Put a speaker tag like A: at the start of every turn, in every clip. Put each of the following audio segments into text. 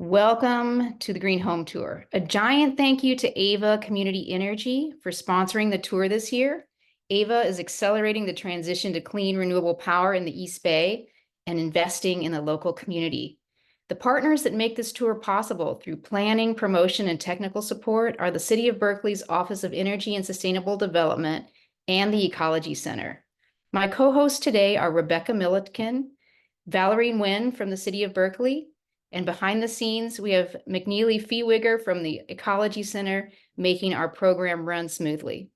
A: Welcome to the Green Home Tour. A giant thank you to Ava Community Energy for sponsoring the tour this year. Ava is accelerating the transition to clean renewable power in the East Bay and investing in the local community. The partners that make this tour possible through planning, promotion, and technical support are the City of Berkeley's Office of Energy and Sustainable Development and the Ecology Center. My co-hosts today are Rebecca Milliken, Valerie Nguyen from the City of Berkeley, and behind the scenes, we have McNeely Feewigger from the Ecology Center making our program run smoothly.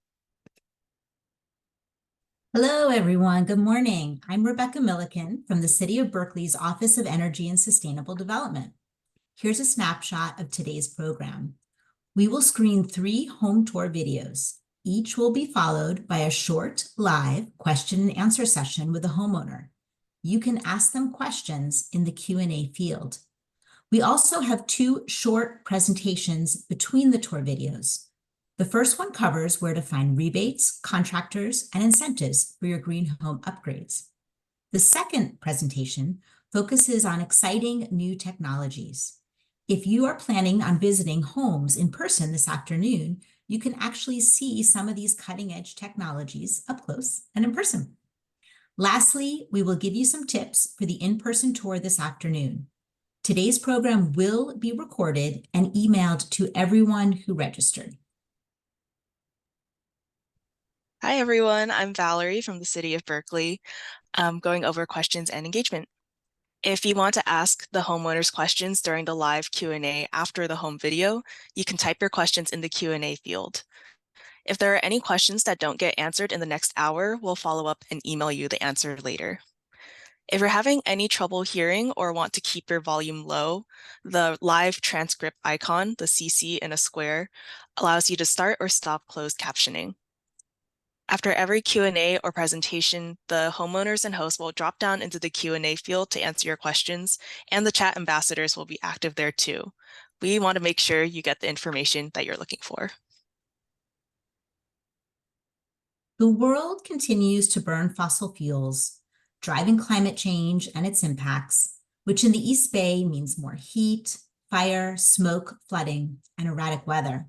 B: Hello, everyone. Good morning. I'm Rebecca Milliken from the City of Berkeley's Office of Energy and Sustainable Development. Here's a snapshot of today's program. We will screen 3 home tour videos. Each will be followed by a short live question and answer session with a homeowner. You can ask them questions in the Q&A field. We also have 2 short presentations between the tour videos. The first one covers where to find rebates, contractors, and incentives for your green home upgrades. The second presentation focuses on exciting new technologies. If you are planning on visiting homes in person this afternoon, you can actually see some of these cutting-edge technologies up close and in person. Lastly, we will give you some tips for the in-person tour this afternoon. Today's program will be recorded and emailed to everyone who registered.
C: Hi, everyone. I'm Valerie from the City of Berkeley, going over questions and engagement. If you want to ask the homeowners questions during the live Q&A after the home video, you can type your questions in the Q&A field. If there are any questions that don't get answered in the next hour, we'll follow up and email you the answer later. If you're having any trouble hearing or want to keep your volume low, the live transcript icon, the CC in a square, allows you to start or stop closed captioning. After every Q&A or presentation, the homeowners and hosts will drop down into the Q&A field to answer your questions, and the chat ambassadors will be active there too. We want to make sure you get the information that you're looking for.
B: The world continues to burn fossil fuels, driving climate change and its impacts, which in the East Bay means more heat, fire, smoke, flooding, and erratic weather.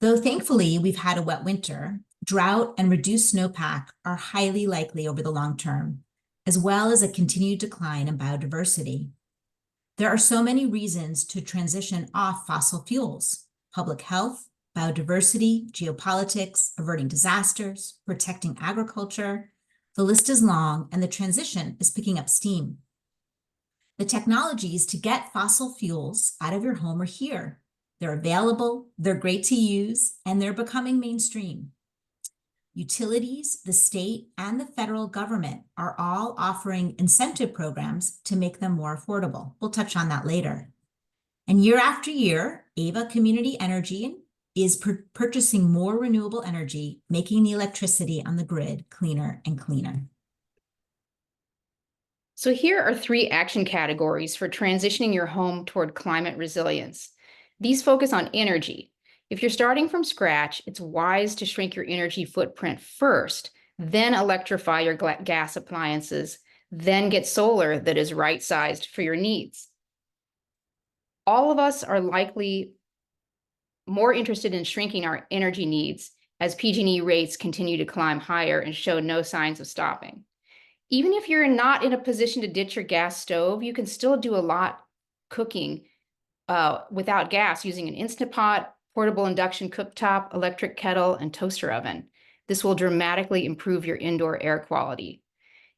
B: Though thankfully we've had a wet winter, drought and reduced snowpack are highly likely over the long term, as well as a continued decline in biodiversity. There are so many reasons to transition off fossil fuels: public health, biodiversity, geopolitics, averting disasters, protecting agriculture. The list is long, and the transition is picking up steam. The technologies to get fossil fuels out of your home are here. They're available, they're great to use, and they're becoming mainstream. Utilities, the state, and the federal government are all offering incentive programs to make them more affordable. We'll touch on that later. And year after year, Ava Community Energy is purchasing more renewable energy, making the electricity on the grid cleaner and cleaner.
A: So here are 3 action categories for transitioning your home toward climate resilience. These focus on energy. If you're starting from scratch, it's wise to shrink your energy footprint first, then electrify your gas appliances, then get solar that is right-sized for your needs. All of us are likely more interested in shrinking our energy needs as PG&E rates continue to climb higher and show no signs of stopping. Even if you're not in a position to ditch your gas stove, you can still do a lot cooking without gas using an Instant Pot, portable induction cooktop, electric kettle, and toaster oven. This will dramatically improve your indoor air quality.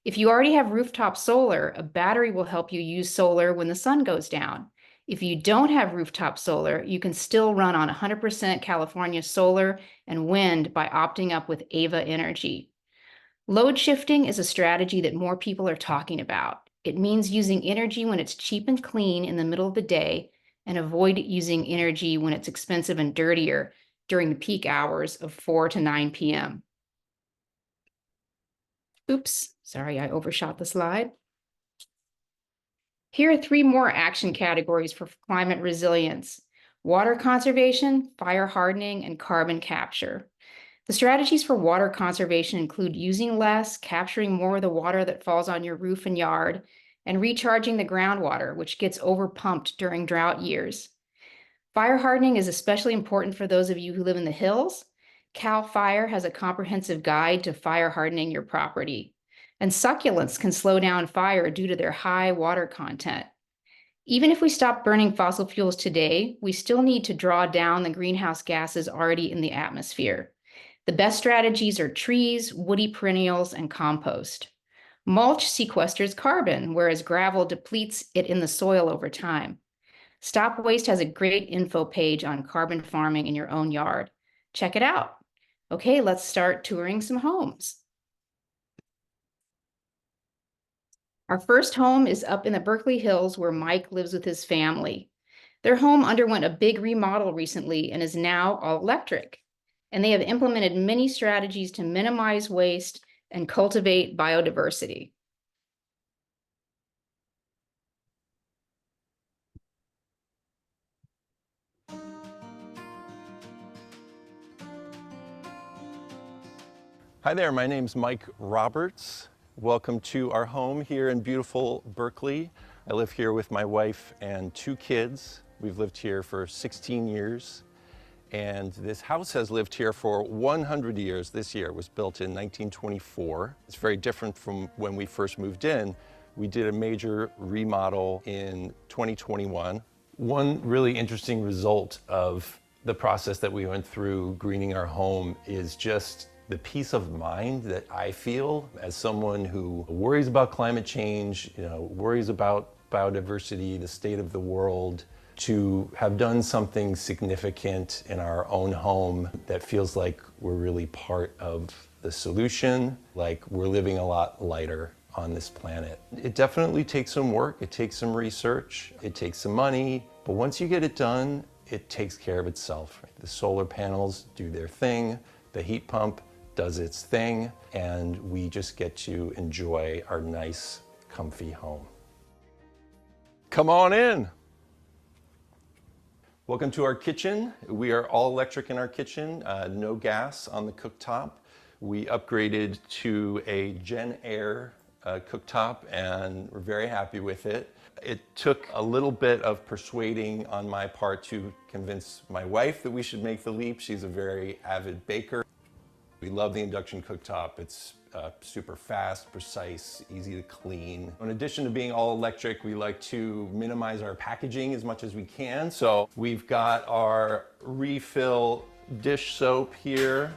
A: If you already have rooftop solar, a battery will help you use solar when the sun goes down. If you don't have rooftop solar, you can still run on 100% California solar and wind by opting up with Ava Energy. Load shifting is a strategy that more people are talking about. It means using energy when it's cheap and clean in the middle of the day and avoid using energy when it's expensive and dirtier during the peak hours of 4 to 9 p.m. Oops, sorry, I overshot the slide. Here are 3 more action categories for climate resilience: water conservation, fire hardening, and carbon capture. The strategies for water conservation include using less, capturing more of the water that falls on your roof and yard, and recharging the groundwater, which gets overpumped during drought years. Fire hardening is especially important for those of you who live in the hills. CAL FIRE has a comprehensive guide to fire hardening your property. And succulents can slow down fire due to their high water content. Even if we stop burning fossil fuels today, we still need to draw down the greenhouse gases already in the atmosphere. The best strategies are trees, woody perennials, and compost. Mulch sequesters carbon, whereas gravel depletes it in the soil over time. Stop Waste has a great info page on carbon farming in your own yard. Check it out. Okay, let's start touring some homes. Our first home is up in the Berkeley Hills where Mike lives with his family. Their home underwent a big remodel recently and is now all electric. And they have implemented many strategies to minimize waste and cultivate biodiversity.
D: Hi there, my name's Mike Roberts. Welcome to our home here in beautiful Berkeley. I live here with my wife and 2 kids. We've lived here for 16 years. And this house has lived here for 100 years. This year. It was built in 1924. It's very different from when we first moved in. We did a major remodel in 2021. One really interesting result of the process that we went through greening our home is just the peace of mind that I feel as someone who worries about climate change, worries about biodiversity, the state of the world, to have done something significant in our own home that feels like we're really part of the solution, like we're living a lot lighter on this planet. It definitely takes some work, it takes some research, it takes some money, but once you get it done, it takes care of itself. The solar panels do their thing, the heat pump does its thing, and we just get to enjoy our nice, comfy home. Come on in. Welcome to our kitchen. We are all electric in our kitchen, no gas on the cooktop. We upgraded to a Gen Air cooktop and we're very happy with it. It took a little bit of persuading on my part to convince my wife that we should make the leap. She's a very avid baker. We love the induction cooktop. It's super fast, precise, easy to clean. In addition to being all electric, we like to minimize our packaging as much as we can. So we've got our refill dish soap here.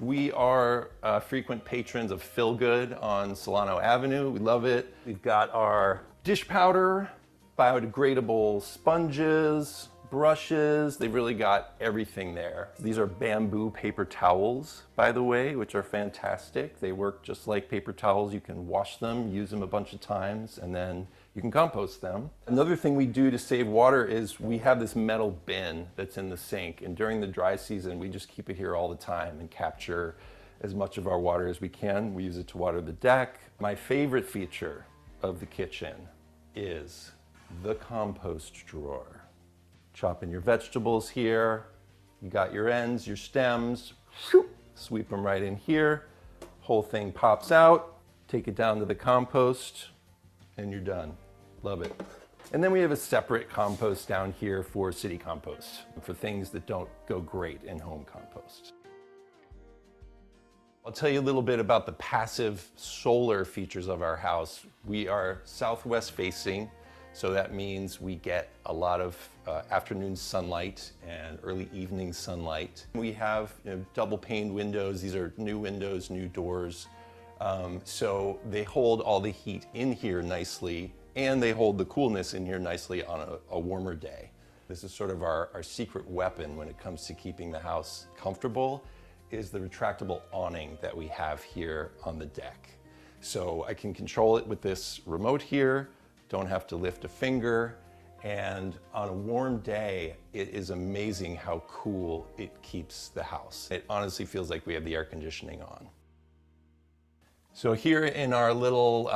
D: We are frequent patrons of Feel Good on Solano Avenue. We love it. We've got our dish powder, biodegradable sponges, brushes. They've really got everything there. These are bamboo paper towels, by the way, which are fantastic. They work just like paper towels. You can wash them, use them a bunch of times, and then you can compost them. Another thing we do to save water is we have this metal bin that's in the sink, and during the dry season, we just keep it here all the time and capture as much of our water as we can. We use it to water the deck. My favorite feature of the kitchen is the compost drawer. Chopping your vegetables here. You got your ends, your stems, sweep them right in here. Whole thing pops out, take it down to the compost, and you're done. Love it. And then we have a separate compost down here for city compost, for things that don't go great in home compost. I'll tell you a little bit about the passive solar features of our house. We are southwest facing, so that means we get a lot of afternoon sunlight and early evening sunlight. We have double paned windows. These are new windows, new doors. So they hold all the heat in here nicely, and they hold the coolness in here nicely on a warmer day. This is sort of our secret weapon when it comes to keeping the house comfortable, is the retractable awning that we have here on the deck. So I can control it with this remote here, don't have to lift a finger, and on a warm day, it is amazing how cool it keeps the house. It honestly feels like we have the air conditioning on. So here in our little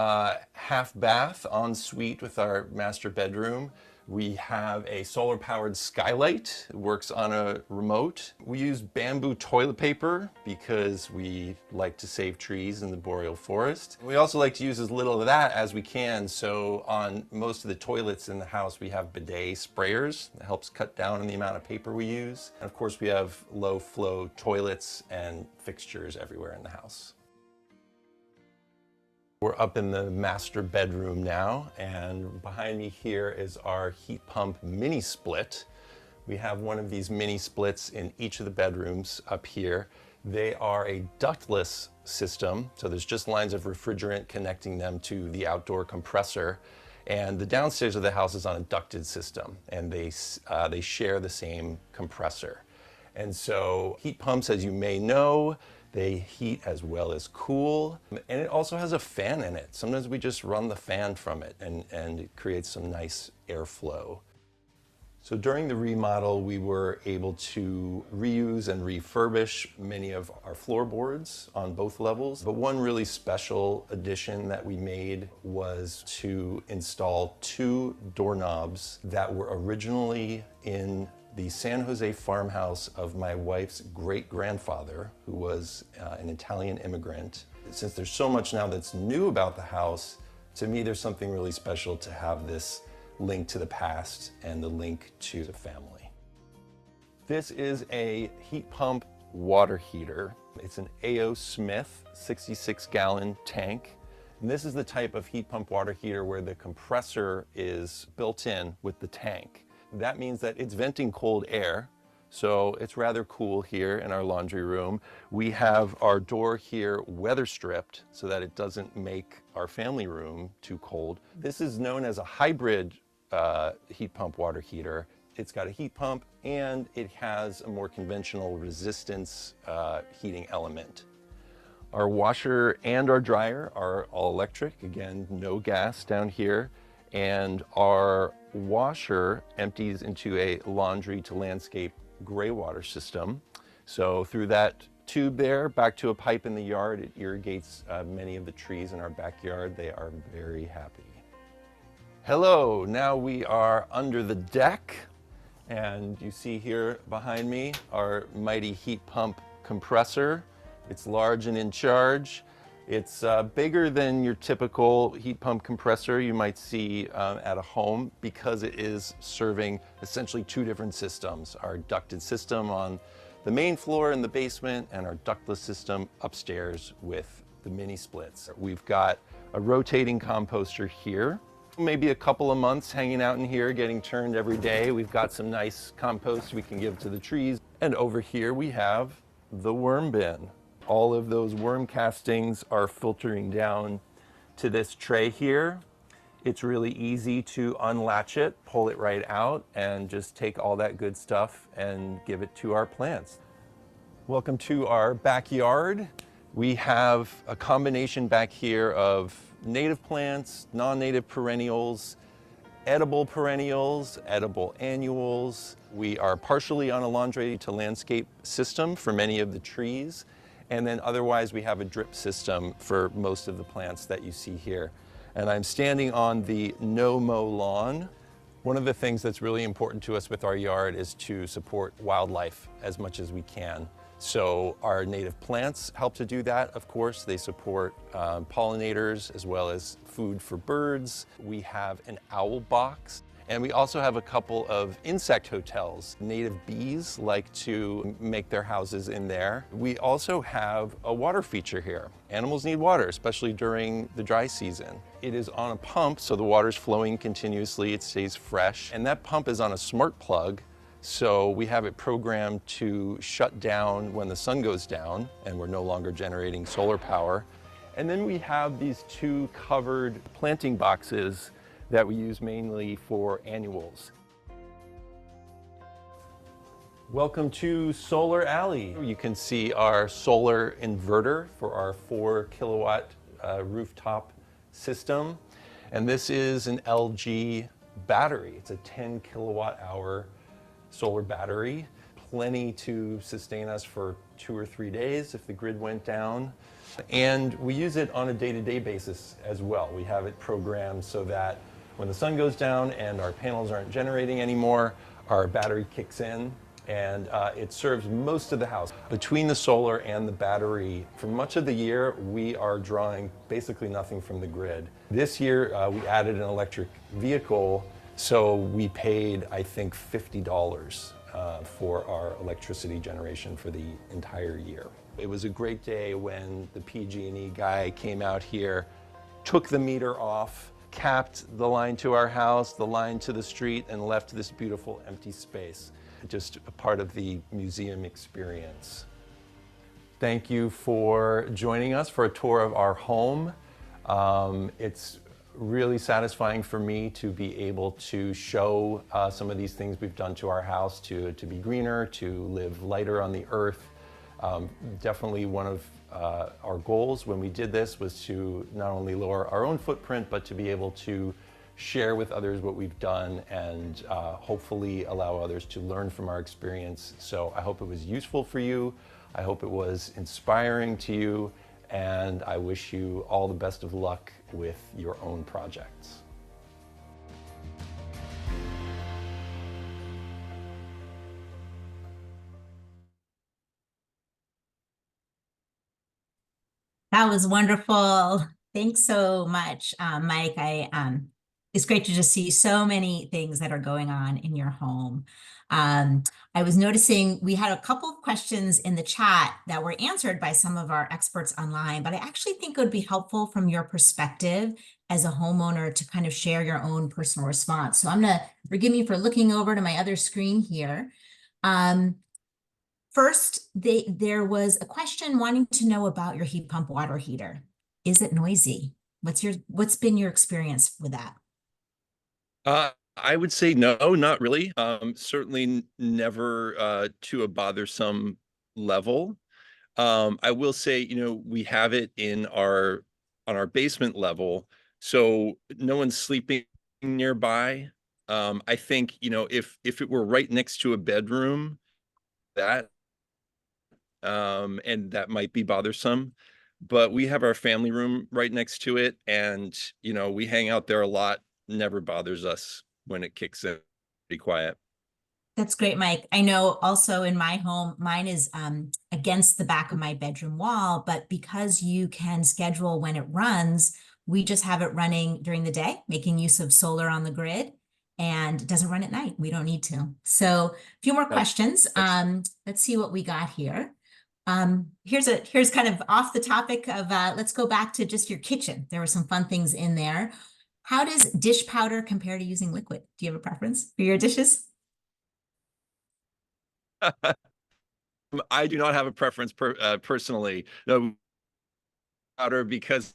D: half bath ensuite with our master bedroom, We have a solar-powered skylight. It works on a remote. We use bamboo toilet paper because we like to save trees in the boreal forest. We also like to use as little of that as we can, so on most of the toilets in the house we have bidet sprayers. That helps cut down on the amount of paper we use. And of course we have low-flow toilets and fixtures everywhere in the house. We're up in the master bedroom now, and behind me here is our heat pump mini split. We have one of these mini splits in each of the bedrooms up here. They are a ductless system, so there's just lines of refrigerant connecting them to the outdoor compressor. And the downstairs of the house is on a ducted system, and they share the same compressor. And so heat pumps, as you may know, they heat as well as cool, and it also has a fan in it. Sometimes we just run the fan from it, and it creates some nice airflow. So during the remodel, we were able to reuse and refurbish many of our floorboards on both levels. But one really special addition that we made was to install 2 doorknobs that were originally in the San Jose farmhouse of my wife's great-grandfather, who was an Italian immigrant. Since there's so much now that's new about the house, to me there's something really special to have this link to the past and the link to the family. This is a heat pump water heater. It's an A.O. Smith 66-gallon tank. And this is the type of heat pump water heater where the compressor is built in with the tank. That means that it's venting cold air, so it's rather cool here in our laundry room. We have our door here weather stripped so that it doesn't make our family room too cold. This is known as a hybrid heat pump water heater. It's got a heat pump and it has a more conventional resistance heating element. Our washer and our dryer are all electric. Again, no gas down here. And our washer empties into a laundry to landscape gray water system. So through that tube there, back to a pipe in the yard, it irrigates many of the trees in our backyard. They are very happy. Hello, now we are under the deck, and you see here behind me our mighty heat pump compressor. It's large and in charge. It's bigger than your typical heat pump compressor you might see at a home because it is serving essentially 2 different systems. Our ducted system on the main floor in the basement and our ductless system upstairs with the mini splits. We've got a rotating composter here. Maybe a couple of months hanging out in here, getting turned every day. We've got some nice compost we can give to the trees. And over here we have the worm bin. All of those worm castings are filtering down to this tray here. It's really easy to unlatch it, pull it right out, and just take all that good stuff and give it to our plants. Welcome to our backyard. We have a combination back here of native plants, non-native perennials, edible perennials, edible annuals. We are partially on a laundry to landscape system for many of the trees. And then otherwise we have a drip system for most of the plants that you see here. And I'm standing on the no-mow lawn. One of the things that's really important to us with our yard is to support wildlife as much as we can. So our native plants help to do that, of course. They support pollinators as well as food for birds. We have an owl box. And we also have a couple of insect hotels. Native bees like to make their houses in there. We also have a water feature here. Animals need water, especially during the dry season. It is on a pump, so the water's flowing continuously, it stays fresh. And that pump is on a smart plug, so we have it programmed to shut down when the sun goes down and we're no longer generating solar power. And then we have these 2 covered planting boxes that we use mainly for annuals. Welcome to Solar Alley. You can see our solar inverter for our 4 kilowatt rooftop system. And this is an LG battery. It's a 10 kilowatt hour solar battery. Plenty to sustain us for 2 or 3 days if the grid went down. And we use it on a day-to-day basis as well. We have it programmed so that When the sun goes down and our panels aren't generating anymore, our battery kicks in and it serves most of the house. Between the solar and the battery, for much of the year, we are drawing basically nothing from the grid. This year, we added an electric vehicle, so we paid, I think, $50 for our electricity generation for the entire year. It was a great day when the PG&E guy came out here, took the meter off, capped the line to our house, the line to the street, and left this beautiful empty space. Just a part of the museum experience. Thank you for joining us for a tour of our home. It's really satisfying for me to be able to show some of these things we've done to our house to be greener, to live lighter on the earth. Definitely one of our goals when we did this was to not only lower our own footprint, but to be able to share with others what we've done and hopefully allow others to learn from our experience. So I hope it was useful for you. I hope it was inspiring to you. And I wish you all the best of luck with your own projects.
B: That was wonderful. Thanks so much, Mike. It's great to just see so many things that are going on in your home. I was noticing we had a couple of questions in the chat that were answered by some of our experts online, but I actually think it would be helpful from your perspective as a homeowner to kind of share your own personal response. So I'm gonna, forgive me for looking over to my other screen here. First, there was a question wanting to know about your heat pump water heater. Is it noisy? What's been your experience with that?
D: I would say no, not really. Certainly never to a bothersome level. I will say, you know, we have it in on our basement level, so no one's sleeping nearby. I think, you know, if it were right next to a bedroom, and that might be bothersome. But we have our family room right next to it, and you know, we hang out there a lot. Never bothers us when it kicks in. Be quiet.
B: That's great, Mike. I know also in my home, mine is against the back of my bedroom wall, but because you can schedule when it runs, we just have it running during the day, making use of solar on the grid, and it doesn't run at night. We don't need to. So a few more questions. Let's see what we got here. Here's kind of off the topic of, let's go back to just your kitchen. There were some fun things in there. How does dish powder compare to using liquid? Do you have a preference for your dishes?
D: I do not have a preference personally. No powder because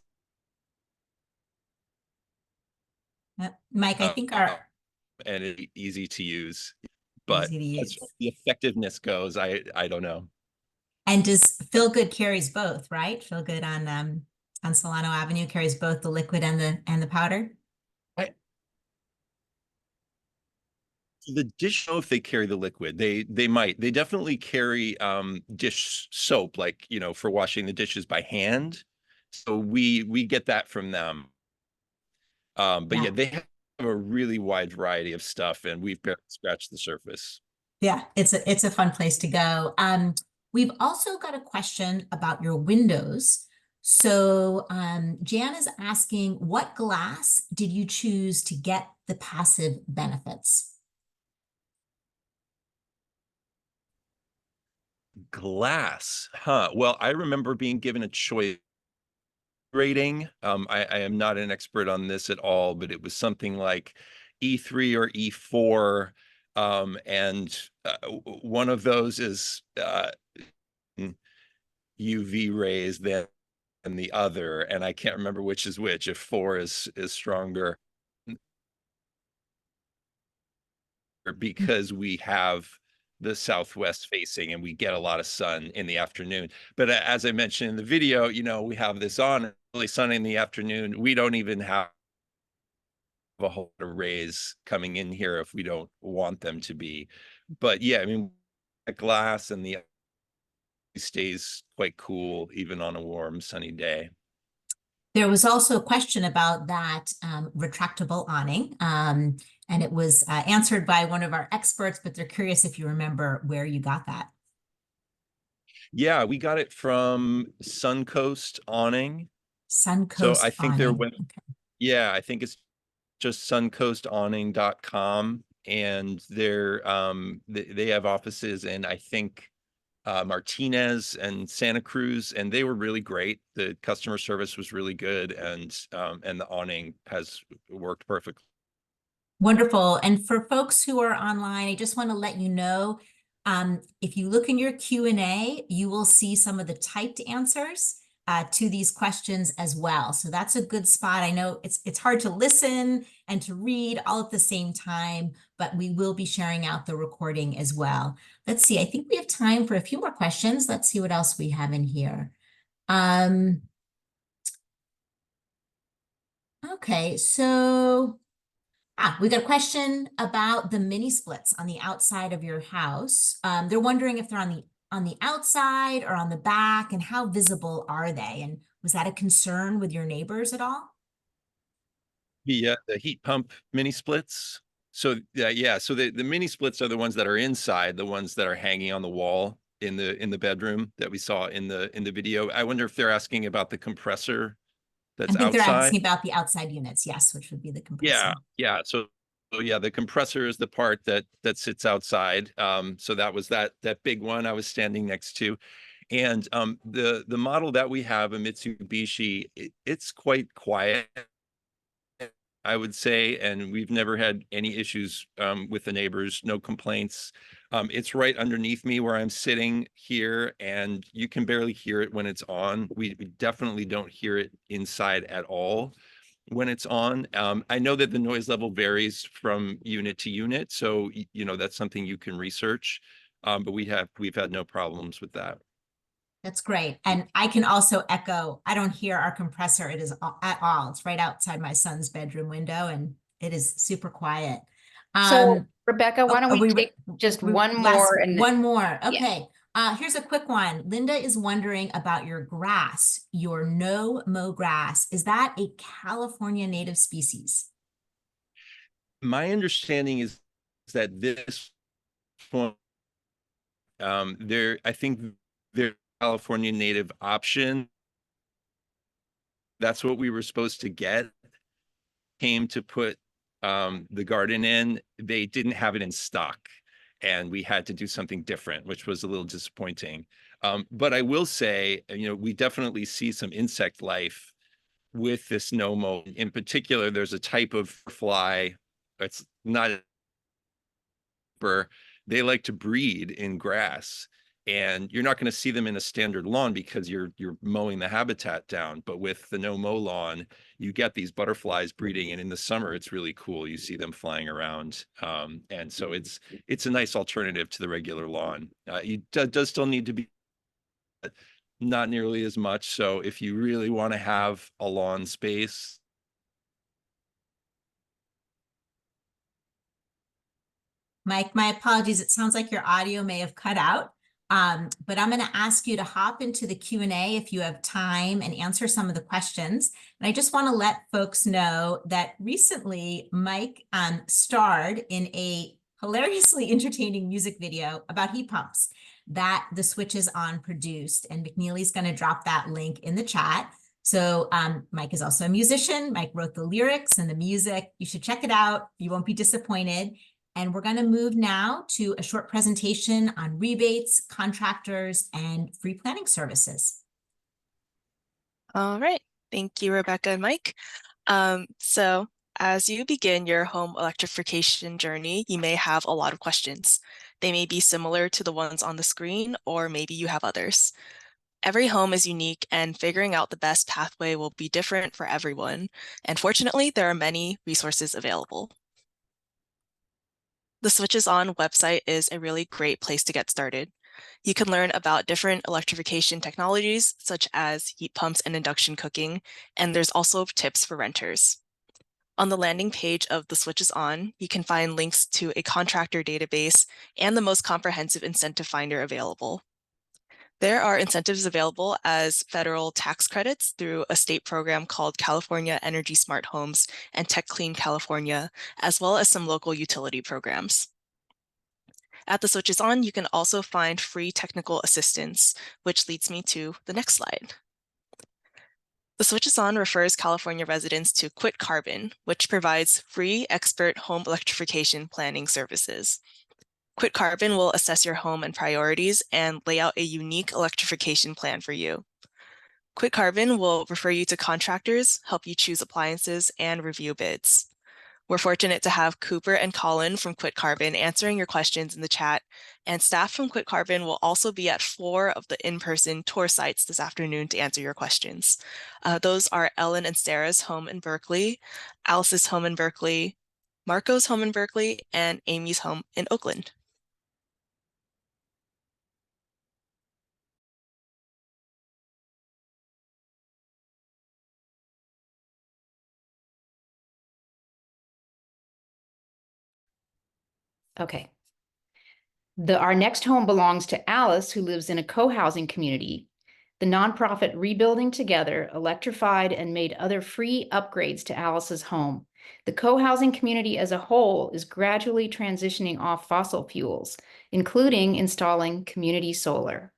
B: Mike, I think our
D: and it's easy to use, but
B: easy to use.
D: as far as the effectiveness goes, I don't know.
B: And does Feel Good carries both, right? Feel Good on Solano Avenue carries both the liquid and the powder.
D: The dish, I don't know if they carry the liquid. They might. They definitely carry dish soap, like, you know, for washing the dishes by hand. So we get that from them. But yeah, they have a really wide variety of stuff, and we've barely scratched the surface.
B: Yeah, it's a fun place to go. We've also got a question about your windows. So Jan is asking, what glass did you choose to get the passive benefits?
D: Glass, huh? Well, I remember being given a choice rating. I am not an expert on this at all, but it was something like E3 or E4. And one of those is UV rays than the other, and I can't remember which is which, if 4 is stronger, because we have the southwest facing and we get a lot of sun in the afternoon. But as I mentioned in the video, you know, we have this on really sunny in the afternoon. We don't even have a whole lot of rays coming in here if we don't want them to be. But yeah, I mean, a glass and the stays quite cool even on a warm sunny day.
B: There was also a question about that retractable awning, and it was answered by one of our experts, but they're curious if you remember where you got that.
D: Yeah, we got it from Suncoast Awning. So I
B: Suncoast
D: think
B: awning.
D: okay. Yeah, I think it's just suncoastawning.com, and they have offices in, I think, Martinez and Santa Cruz, and they were really great. The customer service was really good, and the awning has worked perfectly.
B: Wonderful. And for folks who are online, I just want to let you know, if you look in your Q&A, you will see some of the typed answers to these questions as well. So that's a good spot. I know it's hard to listen and to read all at the same time, but we will be sharing out the recording as well. Let's see, I think we have time for a few more questions. Let's see what else we have in here. Okay, so we got a question about the mini splits on the outside of your house. They're wondering if they're on the outside or on the back, and how visible are they? And was that a concern with your neighbors at all?
D: The heat pump mini splits. So yeah, so the mini splits are the ones that are inside, the ones that are hanging on the wall in the bedroom that we saw in the video. I wonder if they're asking about the compressor
B: I
D: that's
B: think they're
D: outside.
B: asking about the outside units, yes, which would be the compressor.
D: Yeah. So yeah, the compressor is the part that sits outside. So that was that big one I was standing next to. And the model that we have, a Mitsubishi, it's quite quiet, I would say, and we've never had any issues with the neighbors, no complaints. It's right underneath me where I'm sitting here, and you can barely hear it when it's on. We definitely don't hear it inside at all when it's on. I know that the noise level varies from unit to unit, so you know that's something you can research. But we've had no problems with that.
B: That's great. And I can also echo, I don't hear our compressor. It is at all. It's right outside my son's bedroom window, and it is super quiet.
A: So Rebecca, why don't we take just one more?
B: One more.
A: Yeah.
B: Okay. Here's a quick one. Linda is wondering about your grass, your no-mow grass. Is that a California native species?
D: My understanding is that this one, I think their California native option, that's what we were supposed to get, came to put the garden in. They didn't have it in stock, and we had to do something different, which was a little disappointing. But I will say, you know, we definitely see some insect life with this no-mow. In particular, there's a type of fly, it's not, they like to breed in grass, and you're not going to see them in a standard lawn because you're mowing the habitat down. But with the no-mow lawn, you get these butterflies breeding, and in the summer it's really cool. You see them flying around, and so it's a nice alternative to the regular lawn. It does still need to be, not nearly as much. So if you really want to have a lawn space,
B: Mike, my apologies. It sounds like your audio may have cut out, but I'm going to ask you to hop into the Q&A if you have time and answer some of the questions. And I just want to let folks know that recently Mike starred in a hilariously entertaining music video about heat pumps that the Switches On produced. And McNeely's going to drop that link in the chat. So Mike is also a musician. Mike wrote the lyrics and the music. You should check it out. You won't be disappointed. And we're going to move now to a short presentation on rebates, contractors, and free planning services.
C: All right. Thank you, Rebecca and Mike. So as you begin your home electrification journey, you may have a lot of questions. They may be similar to the ones on the screen, or maybe you have others. Every home is unique, and figuring out the best pathway will be different for everyone. And fortunately, there are many resources available. The Switches On website is a really great place to get started. You can learn about different electrification technologies, such as heat pumps and induction cooking, and there's also tips for renters. On the landing page of the Switches On, you can find links to a contractor database and the most comprehensive incentive finder available. There are incentives available as federal tax credits through a state program called California Energy Smart Homes and Tech Clean California, as well as some local utility programs. At the Switches On, you can also find free technical assistance, which leads me to the next slide. The Switches On refers California residents to Quit Carbon, which provides free expert home electrification planning services. Quit Carbon will assess your home and priorities and lay out a unique electrification plan for you. Quit Carbon will refer you to contractors, help you choose appliances, and review bids. We're fortunate to have Cooper and Colin from Quit Carbon answering your questions in the chat, and staff from Quit Carbon will also be at 4 of the in-person tour sites this afternoon to answer your questions. Those are Ellen and Sarah's home in Berkeley, Alice's home in Berkeley, Marco's home in Berkeley, and Amy's home in Oakland.
A: Okay. Our next home belongs to Alice, who lives in a co-housing community. The nonprofit Rebuilding Together electrified and made other free upgrades to Alice's home. The co-housing community as a whole is gradually transitioning off fossil fuels, including installing community solar.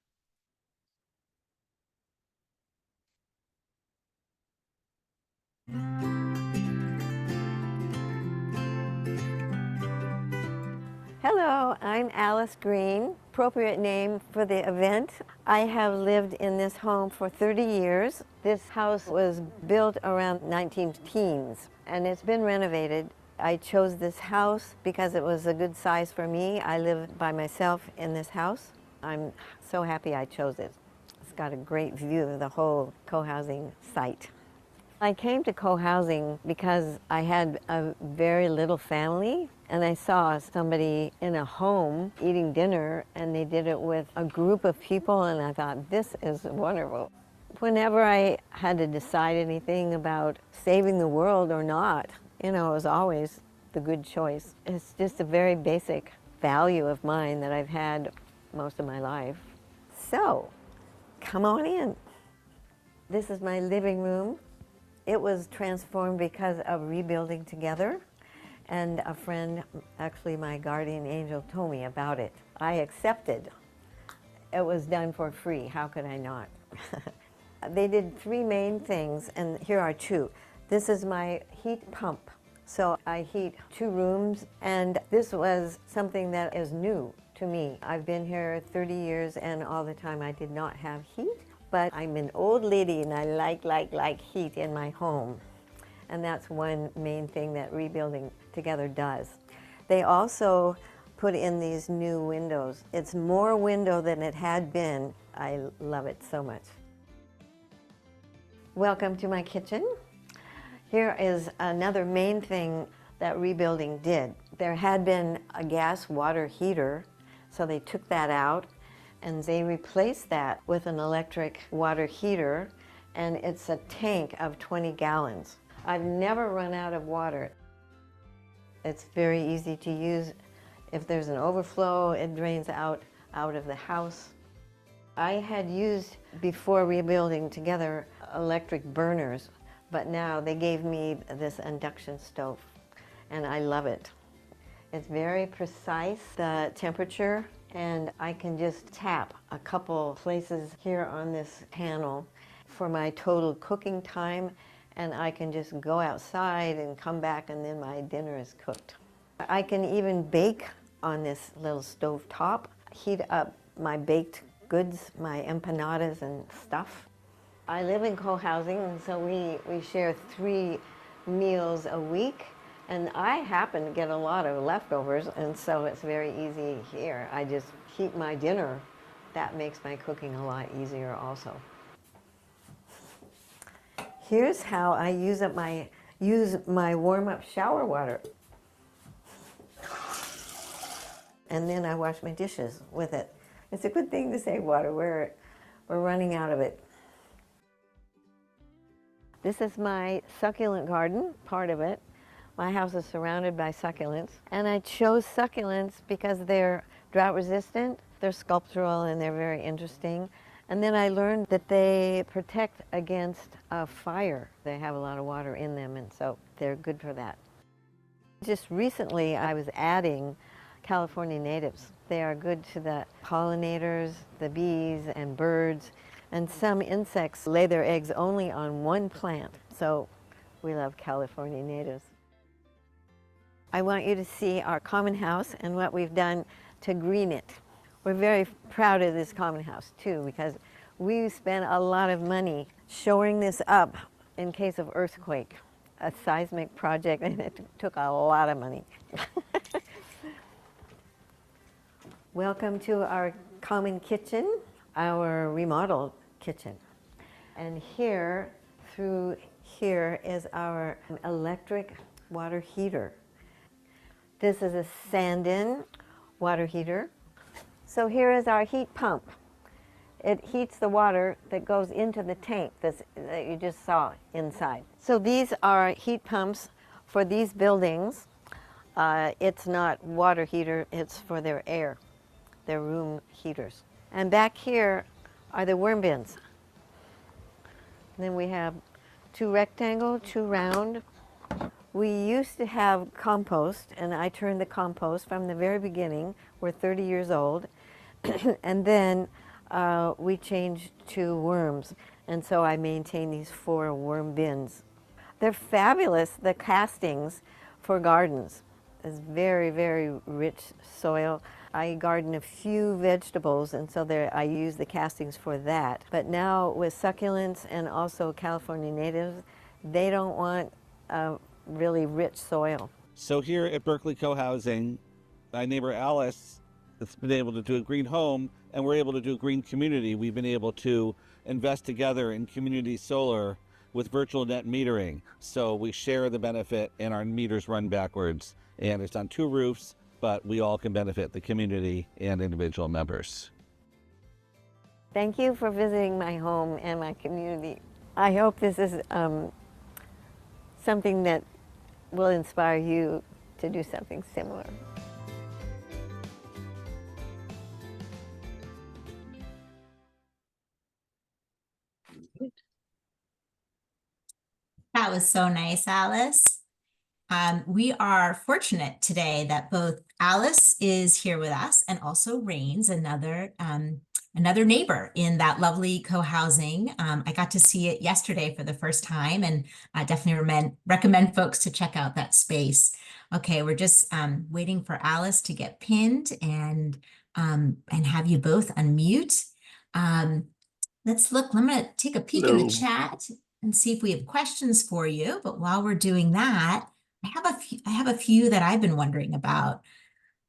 E: Hello, I'm Alice Green, appropriate name for the event. I have lived in this home for 30 years. This house was built around 19 teens and it's been renovated. I chose this house because it was a good size for me. I live by myself in this house. I'm so happy I chose it. It's got a great view of the whole co-housing site. I came to co-housing because I had a very little family and I saw somebody in a home eating dinner and they did it with a group of people and I thought, this is wonderful. Whenever I had to decide anything about saving the world or not, it was always the good choice. It's just a very basic value of mine that I've had most of my life. So, come on in. This is my living room. It was transformed because of Rebuilding Together, and a friend, actually my guardian angel, told me about it. I accepted. It was done for free. How could I not? They did 3 main things, and here are 2. This is my heat pump. So I heat 2 rooms, and this was something that is new to me. I've been here 30 years, and all the time I did not have heat. But I'm an old lady and I like heat in my home. And that's one main thing that Rebuilding Together does. They also put in these new windows. It's more window than it had been. I love it so much. Welcome to my kitchen. Here is another main thing that Rebuilding did. There had been a gas water heater, so they took that out and they replaced that with an electric water heater, and it's a tank of 20 gallons. I've never run out of water. It's very easy to use. If there's an overflow, it drains out of the house. I had used, before Rebuilding Together, electric burners, but now they gave me this induction stove, and I love it. It's very precise, the temperature, and I can just tap a couple places here on this panel for my total cooking time, and I can just go outside and come back and then my dinner is cooked. I can even bake on this little stove top, heat up my baked goods, my empanadas and stuff. I live in co-housing, so we share 3 meals a week. And I happen to get a lot of leftovers, and so it's very easy here. I just heat my dinner. That makes my cooking a lot easier also. Here's how I use my warm-up shower water. And then I wash my dishes with it. It's a good thing to save water. We're running out of it. This is my succulent garden, part of it. My house is surrounded by succulents, and I chose succulents because they're drought resistant, they're sculptural, and they're very interesting. And then I learned that they protect against fire. They have a lot of water in them, and so they're good for that. Just recently, I was adding California natives. They are good to the pollinators, the bees and birds, and some insects lay their eggs only on one plant. So we love California natives. I want you to see our common house and what we've done to green it. We're very proud of this common house too, because we spent a lot of money shoring this up in case of earthquake, a seismic project, and it took a lot of money. Welcome to our common kitchen, our remodeled kitchen. And here, through here, is our electric water heater. This is a stand-in water heater. So here is our heat pump. It heats the water that goes into the tank that you just saw inside. So these are heat pumps for these buildings. It's not water heater, it's for their air, their room heaters. And back here are the worm bins. And then we have 2 rectangle, 2 round. We used to have compost, and I turned the compost from the very beginning. We're 30 years old. And then we changed to worms. And so I maintain these 4 worm bins. They're fabulous, the castings for gardens. It's very, very rich soil. I garden a few vegetables, and so I use the castings for that. But now with succulents and also California natives, they don't want really rich soil.
F: So here at Berkeley Co-Housing, my neighbor Alice has been able to do a green home, and we're able to do a green community. We've been able to invest together in community solar with virtual net metering. So we share the benefit and our meters run backwards. And it's on 2 roofs, but we all can benefit, the community and individual members.
E: Thank you for visiting my home and my community. I hope this is something that will inspire you to do something similar.
B: That was so nice, Alice. We are fortunate today that both Alice is here with us and also Rains, another neighbor in that lovely co-housing. I got to see it yesterday for the first time, and I definitely recommend folks to check out that space. Okay, we're just waiting for Alice to get pinned and have you both unmute. Let's look. I'm going to take a peek in the chat and see if we have questions for you. But while we're doing that, I have a few that I've been wondering about.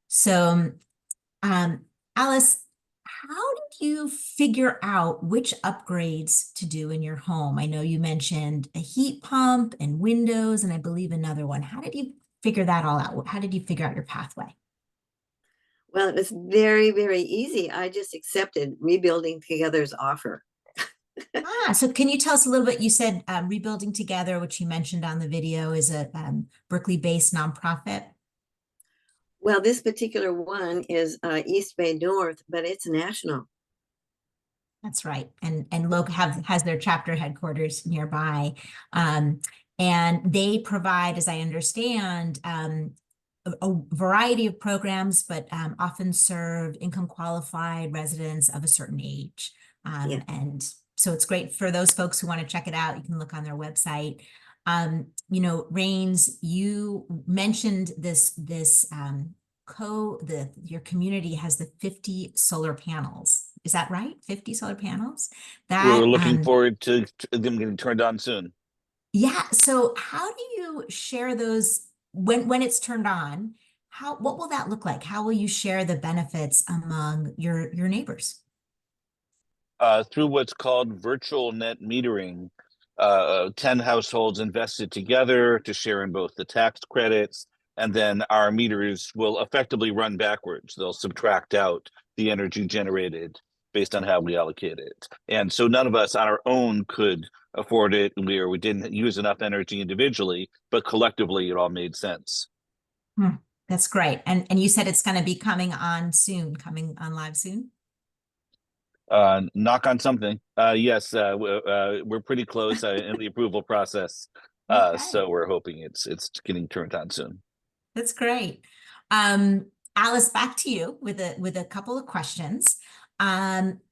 B: So, Alice, how did you figure out which upgrades to do in your home? I know you mentioned a heat pump and windows, and I believe another one. How did you figure that all out? How did you figure out your pathway?
G: Well, it was very, very easy. I just accepted Rebuilding Together's offer.
B: So can you tell us a little bit? You said Rebuilding Together, which you mentioned on the video, is a Berkeley-based nonprofit.
G: Well, this particular one is East Bay North, but it's national.
B: That's right, and has their chapter headquarters nearby, and they provide, as I understand, a variety of programs, but often serve income qualified residents of a certain age,
G: Yeah.
B: And so it's great for those folks who want to check it out. You can look on their website. You know, Rains, you mentioned your community has the 50 solar panels. Is that right? 50 solar panels?
F: We're looking forward to them getting turned on soon.
B: Yeah. So how do you share those when it's turned on? What will that look like? How will you share the benefits among your neighbors?
F: Through what's called virtual net metering, 10 households invested together to share in both the tax credits, and then our meters will effectively run backwards. They'll subtract out the energy generated based on how we allocate it. And so none of us on our own could afford it, we didn't use enough energy individually, but collectively it all made sense.
B: That's great. And you said it's going to be coming on live soon?
F: Knock on something. Yes, we're pretty close in the approval process.
B: Okay.
F: So we're hoping it's getting turned on soon.
B: That's great. Alice, back to you with a couple of questions.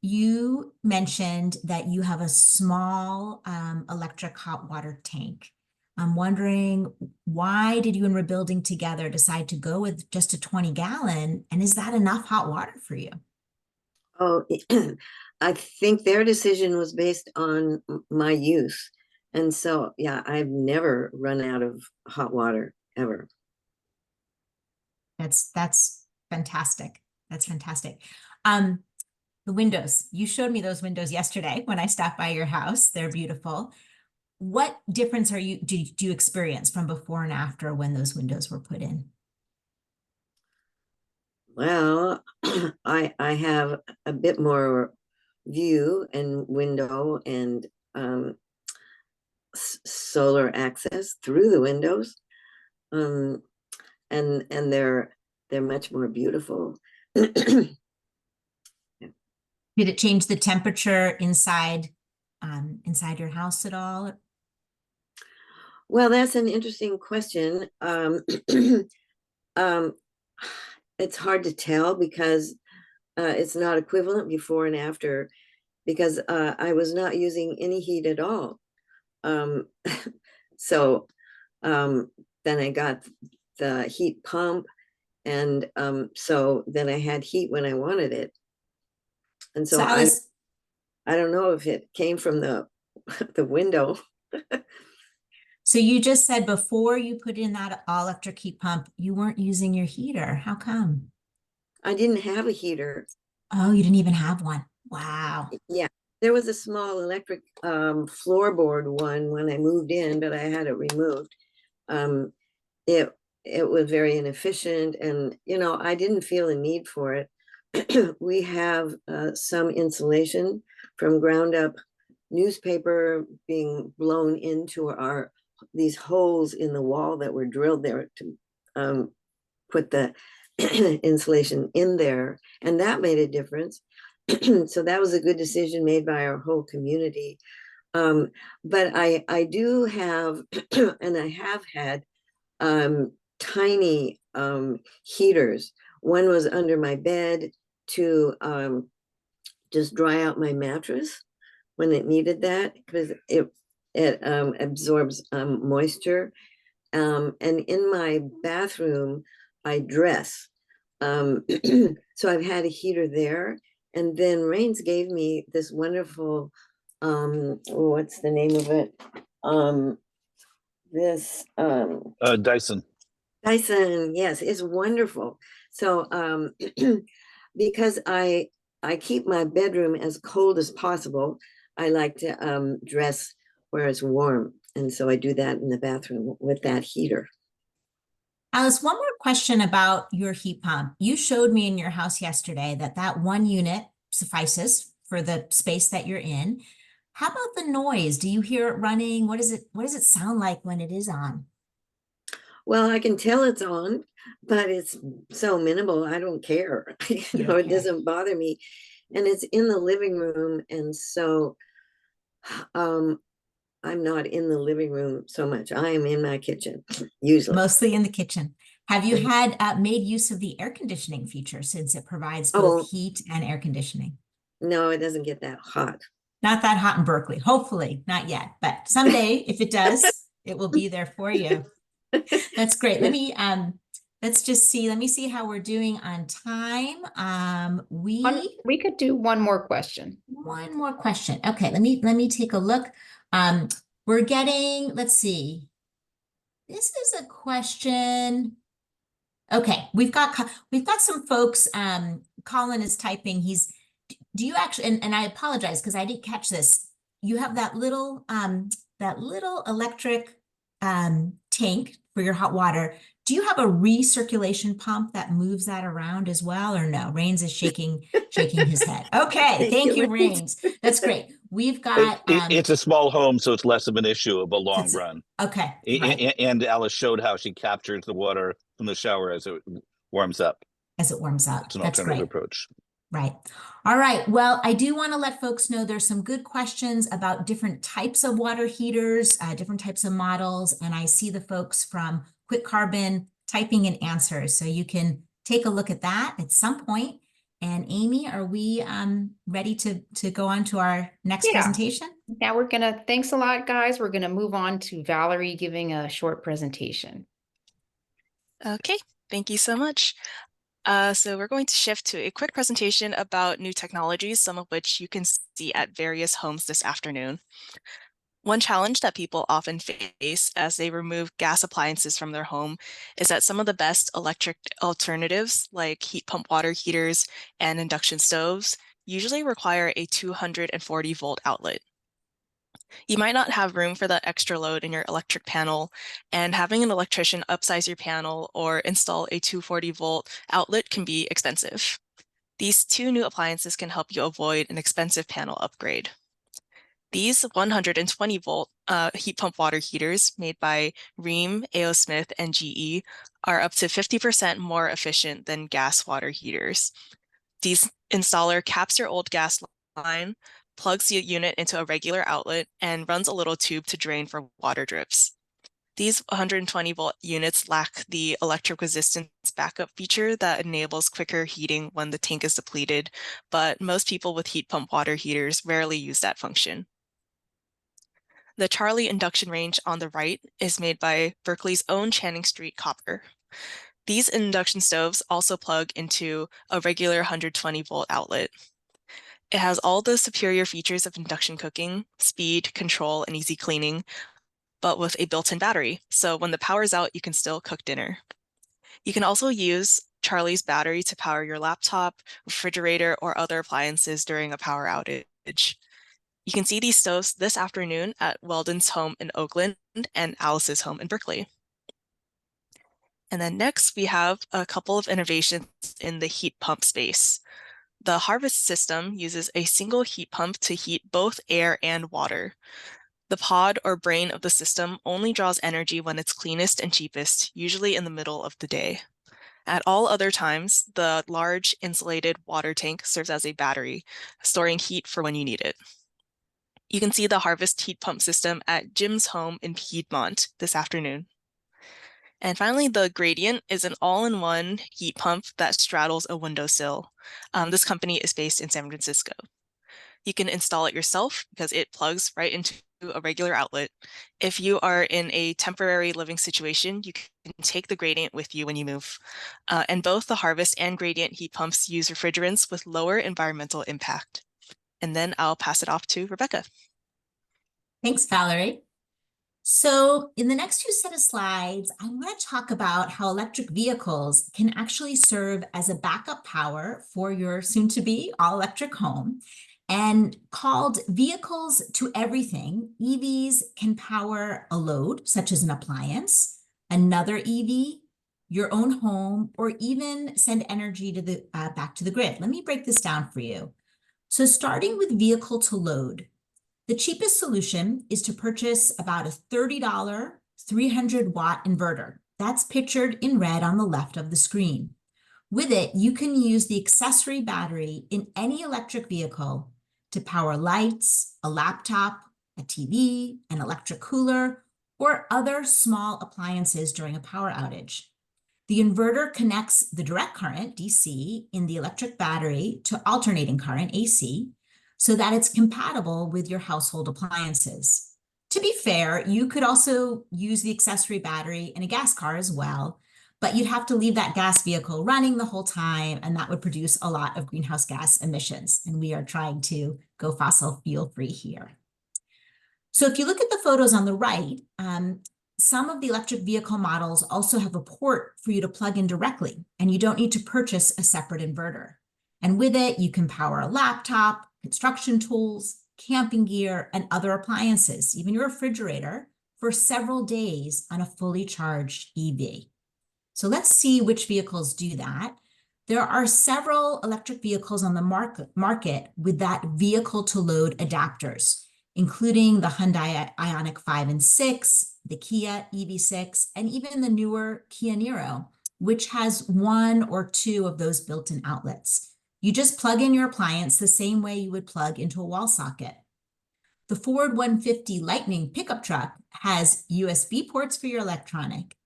B: You mentioned that you have a small electric hot water tank. I'm wondering, why did you and Rebuilding Together decide to go with just a 20-gallon? And is that enough hot water for you?
G: Oh, I think their decision was based on my use. And so, yeah, I've never run out of hot water ever.
B: That's fantastic. That's fantastic. The windows, you showed me those windows yesterday when I stopped by your house. They're beautiful. What difference do you experience from before and after when those windows were put in?
G: Well, I have a bit more view and window and solar access through the windows. And they're much more beautiful.
B: Did it change the temperature inside your house at all?
G: Well, that's an interesting question. It's hard to tell because it's not equivalent before and after, because I was not using any heat at all. So then I got the heat pump, and so then I had heat when I wanted it. And so I don't know if it came from the window.
B: So you just said before you put in that all-electric heat pump, you weren't using your heater. How come?
G: I didn't have a heater.
B: Oh, you didn't even have one. Wow.
G: Yeah, there was a small electric floorboard one when I moved in, but I had it removed. It was very inefficient, and I didn't feel a need for it. We have some insulation from ground up newspaper being blown into these holes in the wall that were drilled there to put the insulation in there, and that made a difference. So that was a good decision made by our whole community. But I do have and I have had tiny heaters. One was under my bed to just dry out my mattress when it needed that, because it absorbs moisture. And in my bathroom, I dress. So I've had a heater there. And then Rains gave me this wonderful, what's the name of it?
F: Dyson.
G: Dyson, yes, it's wonderful. So because I keep my bedroom as cold as possible, I like to dress where it's warm. And so I do that in the bathroom with that heater.
B: Alice, one more question about your heat pump. You showed me in your house yesterday that one unit suffices for the space that you're in. How about the noise? Do you hear it running? What does it sound like when it is on?
G: Well, I can tell it's on, but it's so minimal, I don't care. It doesn't bother me. And it's in the living room. And so I'm not in the living room so much. I am in my kitchen, usually.
B: Mostly in the kitchen. Have you had made use of the air conditioning feature, since it provides both heat and air conditioning?
G: No, it doesn't get that hot.
B: Not that hot in Berkeley. Hopefully, not yet. But someday, if it does, it will be there for you. That's great. Let's just see. Let me see how we're doing on time.
A: We could do one more question.
B: One more question. Okay, let me take a look. We're getting, let's see. This is a question. Okay, we've got some folks. Colin is typing. Do you actually, and I apologize because I didn't catch this. You have that little electric tank for your hot water. Do you have a recirculation pump that moves that around as well, or no? Rains is shaking his head. Okay, thank you, Rains. That's great. We've got
F: it's a small home, so it's less of an issue of a long run.
B: Okay. Right.
F: And Alice showed how she captures the water from the shower as it warms up.
B: As it warms up.
F: It's an
B: That's
F: alternative
B: great.
F: approach.
B: Right. All right. Well, I do want to let folks know there's some good questions about different types of water heaters, different types of models. And I see the folks from Quick Carbon typing in answers. So you can take a look at that at some point. And Amy, are we ready to go on to our next
A: Yeah.
B: presentation?
A: Now thanks a lot, guys. We're gonna move on to Valerie giving a short presentation.
C: Okay, thank you so much. So we're going to shift to a quick presentation about new technologies, some of which you can see at various homes this afternoon. One challenge that people often face as they remove gas appliances from their home is that some of the best electric alternatives, like heat pump water heaters and induction stoves, usually require a 240-volt outlet. You might not have room for that extra load in your electric panel, and having an electrician upsize your panel or install a 240-volt outlet can be expensive. These two new appliances can help you avoid an expensive panel upgrade. These 120-volt heat pump water heaters made by Rheem, A.O. Smith, and GE are up to 50% more efficient than gas water heaters. These installer caps your old gas line, plugs the unit into a regular outlet, and runs a little tube to drain for water drips. These 120-volt units lack the electric resistance backup feature that enables quicker heating when the tank is depleted, but most people with heat pump water heaters rarely use that function. The Charlie induction range on the right is made by Berkeley's own Channing Street Copper. These induction stoves also plug into a regular 120-volt outlet. It has all the superior features of induction cooking, speed, control, and easy cleaning, but with a built-in battery, so when the power's out, you can still cook dinner. You can also use Charlie's battery to power your laptop, refrigerator, or other appliances during a power outage. You can see these stoves this afternoon at Weldon's home in Oakland and Alice's home in Berkeley. And then next, we have a couple of innovations in the heat pump space. The Harvest system uses a single heat pump to heat both air and water. The pod or brain of the system only draws energy when it's cleanest and cheapest, usually in the middle of the day. At all other times, the large insulated water tank serves as a battery, storing heat for when you need it. You can see the Harvest heat pump system at Jim's home in Piedmont this afternoon. And finally, the Gradient is an all-in-one heat pump that straddles a windowsill. This company is based in San Francisco. You can install it yourself because it plugs right into a regular outlet. If you are in a temporary living situation, you can take the Gradient with you when you move. And both the Harvest and Gradient heat pumps use refrigerants with lower environmental impact. And then I'll pass it off to Rebecca.
B: Thanks, Valerie. So in the next few set of slides, I want to talk about how electric vehicles can actually serve as a backup power for your soon-to-be all-electric home. And called vehicles to everything, EVs can power a load, such as an appliance, another EV, your own home, or even send energy to the back to the grid. Let me break this down for you. So starting with vehicle to load, the cheapest solution is to purchase about a $30 300-watt inverter. That's pictured in red on the left of the screen. With it, you can use the accessory battery in any electric vehicle to power lights, a laptop, a TV, an electric cooler, or other small appliances during a power outage. The inverter connects the direct current, DC, in the electric battery to alternating current, AC, so that it's compatible with your household appliances. To be fair, you could also use the accessory battery in a gas car as well, but you'd have to leave that gas vehicle running the whole time, and that would produce a lot of greenhouse gas emissions. And we are trying to go fossil fuel free here. So if you look at the photos on the right, some of the electric vehicle models also have a port for you to plug in directly, and you don't need to purchase a separate inverter. And with it, you can power a laptop, construction tools, camping gear, and other appliances, even your refrigerator, for several days on a fully charged EV. So let's see which vehicles do that. There are several electric vehicles on the market with that vehicle to load adapters, including the Hyundai Ioniq 5 and 6, the Kia EV6, and even the newer Kia Niro, which has one or two of those built-in outlets. You just plug in your appliance the same way you would plug into a wall socket. The Ford 150 Lightning pickup truck has USB ports for your electronic,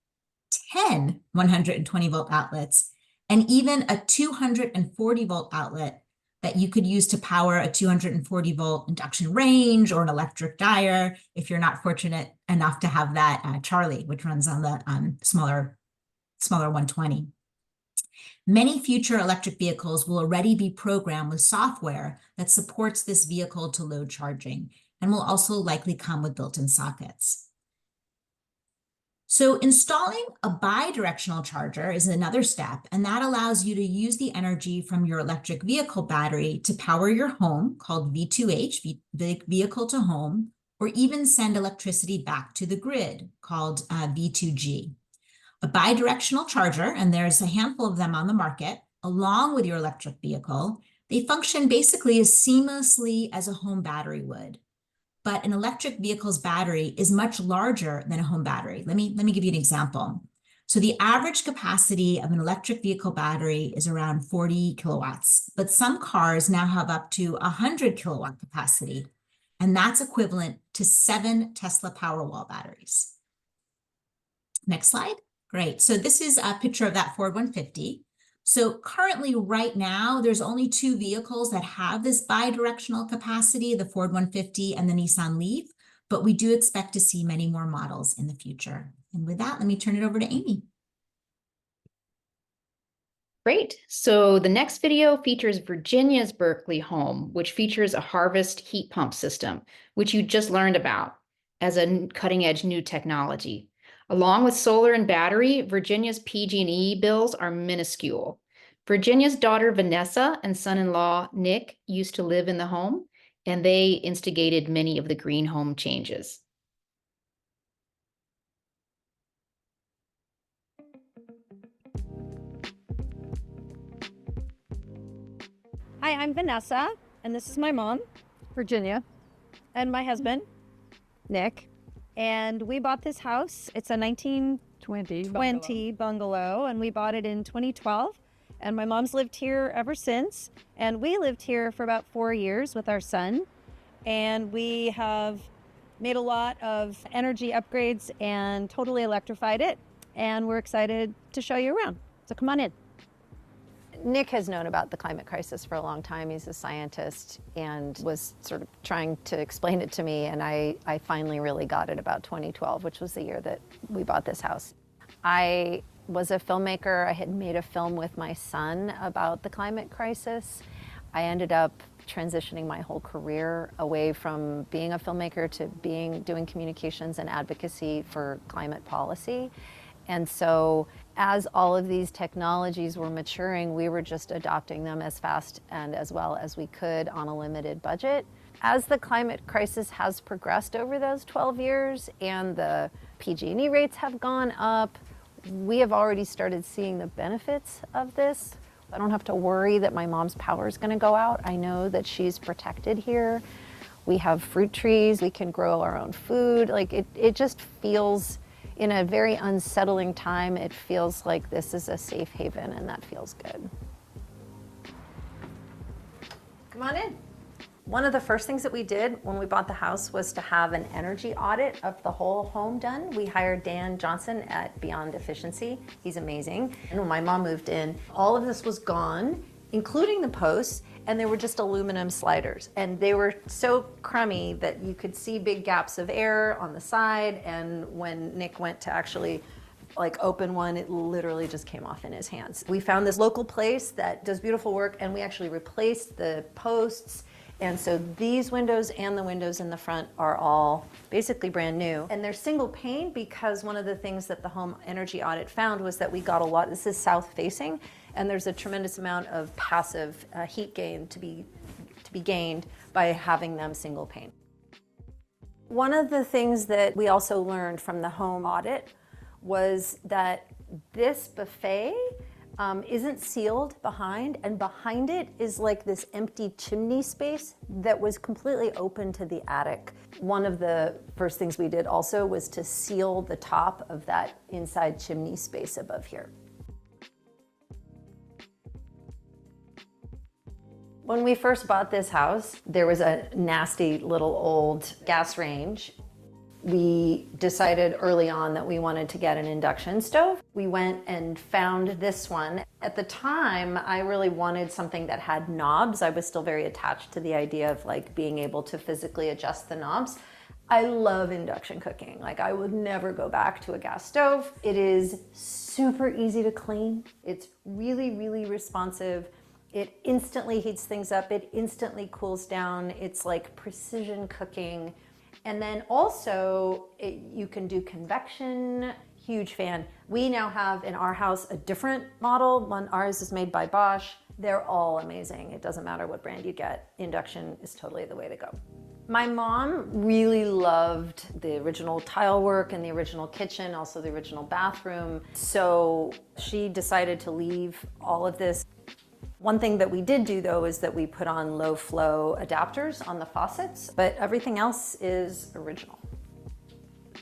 B: 10 120-volt outlets, and even a 240-volt outlet that you could use to power a 240-volt induction range or an electric dryer if you're not fortunate enough to have that Charlie, which runs on the smaller 120. Many future electric vehicles will already be programmed with software that supports this vehicle to load charging, and will also likely come with built-in sockets. So installing a bi-directional charger is another step, and that allows you to use the energy from your electric vehicle battery to power your home, called V2H, vehicle to home, or even send electricity back to the grid, called V2G. A bi-directional charger, and there's a handful of them on the market, along with your electric vehicle, they function basically as seamlessly as a home battery would. But an electric vehicle's battery is much larger than a home battery. Let me give you an example. So the average capacity of an electric vehicle battery is around 40 kilowatts, but some cars now have up to 100 kilowatt capacity, and that's equivalent to 7 Tesla Powerwall batteries. Next slide. Great. So this is a picture of that Ford 150. So currently, right now, there's only 2 vehicles that have this bi-directional capacity, the Ford 150 and the Nissan Leaf, but we do expect to see many more models in the future. And with that, let me turn it over to Amy.
A: Great. So the next video features Virginia's Berkeley home, which features a harvest heat pump system, which you just learned about as a cutting-edge new technology. Along with solar and battery, Virginia's PG&E bills are minuscule. Virginia's daughter Vanessa and son-in-law Nick used to live in the home, and they instigated many of the green home changes.
H: Hi, I'm Vanessa, and this is my mom, Virginia, and my husband, Nick. And we bought this house. It's a 1920 bungalow, and we bought it in 2012. And my mom's lived here ever since. And we lived here for about 4 years with our son. And we have made a lot of energy upgrades and totally electrified it. And we're excited to show you around. So come on in.
I: Nick has known about the climate crisis for a long time. He's a scientist and was sort of trying to explain it to me, and I finally really got it about 2012, which was the year that we bought this house. I was a filmmaker. I had made a film with my son about the climate crisis. I ended up transitioning my whole career away from being a filmmaker to doing communications and advocacy for climate policy. And so as all of these technologies were maturing, we were just adopting them as fast and as well as we could on a limited budget. As the climate crisis has progressed over those 12 years and the PG&E rates have gone up, we have already started seeing the benefits of this. I don't have to worry that my mom's power is going to go out. I know that she's protected here. We have fruit trees. We can grow our own food. Like it just feels, in a very unsettling time, it feels like this is a safe haven, and that feels good. Come on in. One of the first things that we did when we bought the house was to have an energy audit of the whole home done. We hired Dan Johnson at Beyond Efficiency. He's amazing. And when my mom moved in, all of this was gone, including the posts, and they were just aluminum sliders. And they were so crummy that you could see big gaps of air on the side. And when Nick went to actually open one, it literally just came off in his hands. We found this local place that does beautiful work, and we actually replaced the posts. And so these windows and the windows in the front are all basically brand new. And they're single pane because one of the things that the home energy audit found was that we got a lot, this is south facing, and there's a tremendous amount of passive heat gain to be gained by having them single pane. One of the things that we also learned from the home audit was that this buffet isn't sealed behind, and behind it is like this empty chimney space that was completely open to the attic. One of the first things we did also was to seal the top of that inside chimney space above here. When we first bought this house, there was a nasty little old gas range. We decided early on that we wanted to get an induction stove. We went and found this one. At the time, I really wanted something that had knobs. I was still very attached to the idea of like being able to physically adjust the knobs. I love induction cooking. Like, I would never go back to a gas stove. It is super easy to clean. It's really, really responsive. It instantly heats things up. It instantly cools down. It's like precision cooking. And then also you can do convection. Huge fan. We now have in our house a different model. Ours is made by Bosch. They're all amazing. It doesn't matter what brand you get. Induction is totally the way to go. My mom really loved the original tile work and the original kitchen, also the original bathroom. So she decided to leave all of this. One thing that we did do though is that we put on low flow adapters on the faucets, but everything else is original.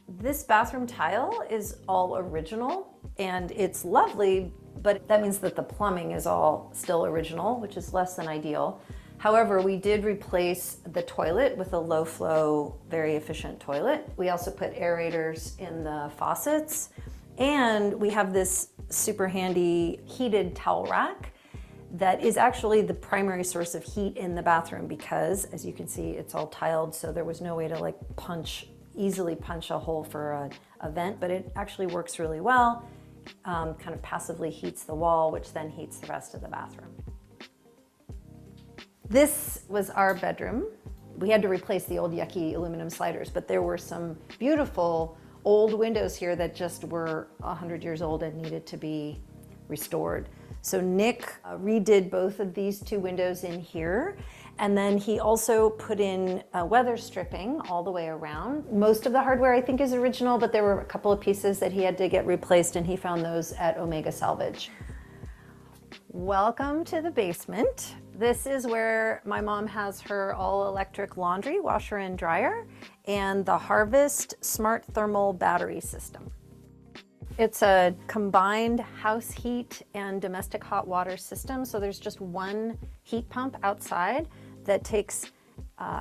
I: This bathroom tile is all original and it's lovely, but that means that the plumbing is all still original, which is less than ideal. However, we did replace the toilet with a low flow, very efficient toilet. We also put aerators in the faucets, and we have this super handy heated towel rack that is actually the primary source of heat in the bathroom because, as you can see, it's all tiled, so there was no way to like easily punch a hole for a vent, but it actually works really well. Kind of passively heats the wall, which then heats the rest of the bathroom. This was our bedroom. We had to replace the old yucky aluminum sliders, but there were some beautiful old windows here that just were 100 years old and needed to be restored. So Nick redid both of these two windows in here, and then he also put in weather stripping all the way around. Most of the hardware I think is original, but there were a couple of pieces that he had to get replaced, and he found those at Omega Salvage. Welcome to the basement. This is where my mom has her all-electric laundry, washer and dryer, and the Harvest Smart Thermal Battery System. It's a combined house heat and domestic hot water system. So there's just one heat pump outside that takes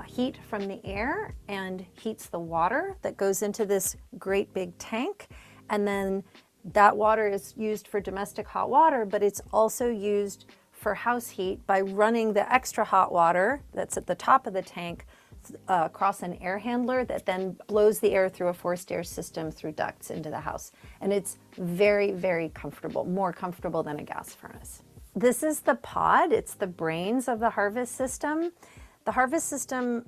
I: heat from the air and heats the water that goes into this great big tank. And then that water is used for domestic hot water, but it's also used for house heat by running the extra hot water that's at the top of the tank across an air handler that then blows the air through a forced air system through ducts into the house. And it's very, very comfortable, more comfortable than a gas furnace. This is the pod. It's the brains of the Harvest system. The Harvest system,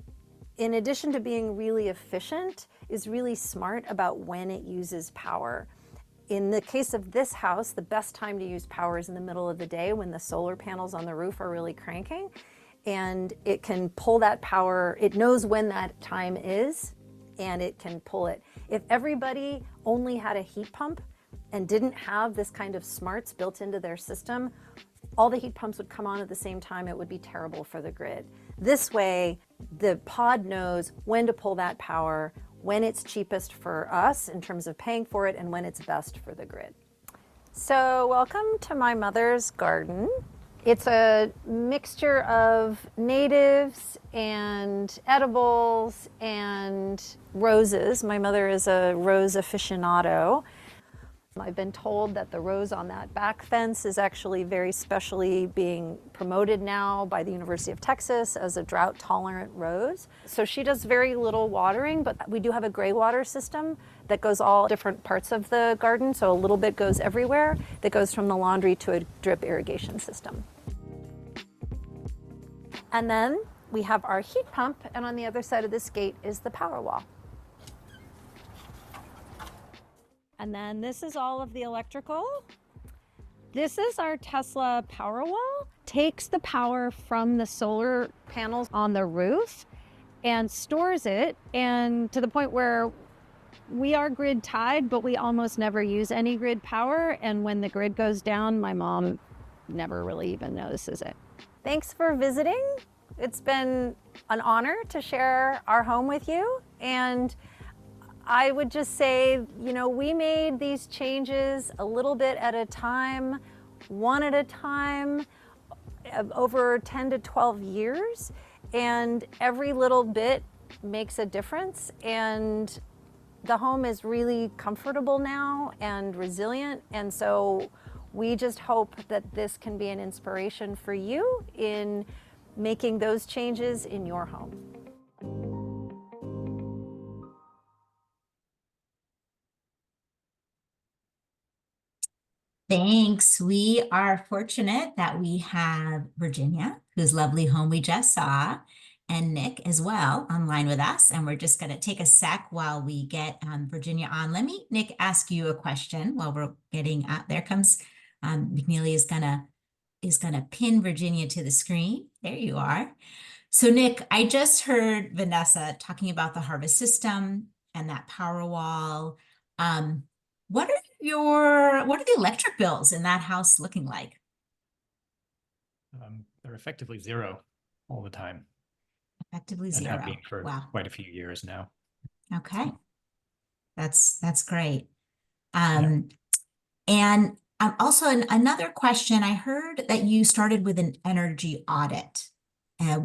I: in addition to being really efficient, is really smart about when it uses power. In the case of this house, the best time to use power is in the middle of the day when the solar panels on the roof are really cranking, and it can pull that power. It knows when that time is, and it can pull it. If everybody only had a heat pump and didn't have this kind of smarts built into their system, all the heat pumps would come on at the same time. It would be terrible for the grid. This way, the pod knows when to pull that power, when it's cheapest for us in terms of paying for it, and when it's best for the grid. So welcome to my mother's garden. It's a mixture of natives and edibles and roses. My mother is a rose aficionado. I've been told that the rose on that back fence is actually very specially being promoted now by the University of Texas as a drought-tolerant rose. So she does very little watering, but we do have a gray water system that goes all different parts of the garden, so a little bit goes everywhere, that goes from the laundry to a drip irrigation system. And then we have our heat pump, and on the other side of this gate is the power wall. And then this is all of the electrical. This is our Tesla Powerwall. Takes the power from the solar panels on the roof and stores it, and to the point where we are grid tied, but we almost never use any grid power. And when the grid goes down, my mom never really even notices it. Thanks for visiting. It's been an honor to share our home with you. And I would just say, you know, we made these changes a little bit at a time, one at a time. over 10 to 12 years, and every little bit makes a difference. And the home is really comfortable now and resilient. And so we just hope that this can be an inspiration for you in making those changes in your home.
B: Thanks. We are fortunate that we have Virginia, whose lovely home we just saw, and Nick as well online with us. And we're just going to take a sec while we get Virginia on. Let me, Nick, ask you a question while we're getting there comes McNeely is gonna pin Virginia to the screen. There you are. So Nick, I just heard Vanessa talking about the harvest system and that power wall. What are the electric bills in that house looking like?
J: They're effectively zero all the time.
B: Effectively
J: and
B: zero.
J: have been for
B: Wow.
J: quite a few years now.
B: Okay. That's great.
J: Yeah.
B: And also another question, I heard that you started with an energy audit.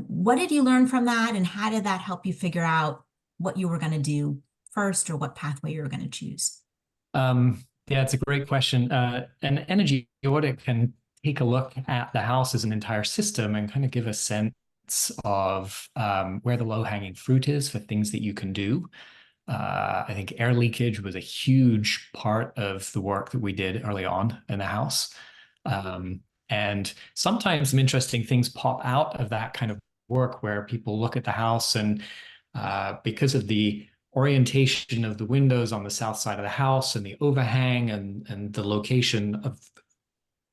B: What did you learn from that, and how did that help you figure out what you were going to do first, or what pathway you were going to choose?
J: Yeah, it's a great question. An energy audit can take a look at the house as an entire system and kind of give a sense of where the low-hanging fruit is for things that you can do. I think air leakage was a huge part of the work that we did early on in the house. And sometimes some interesting things pop out of that kind of work where people look at the house and because of the orientation of the windows on the south side of the house and the overhang and the location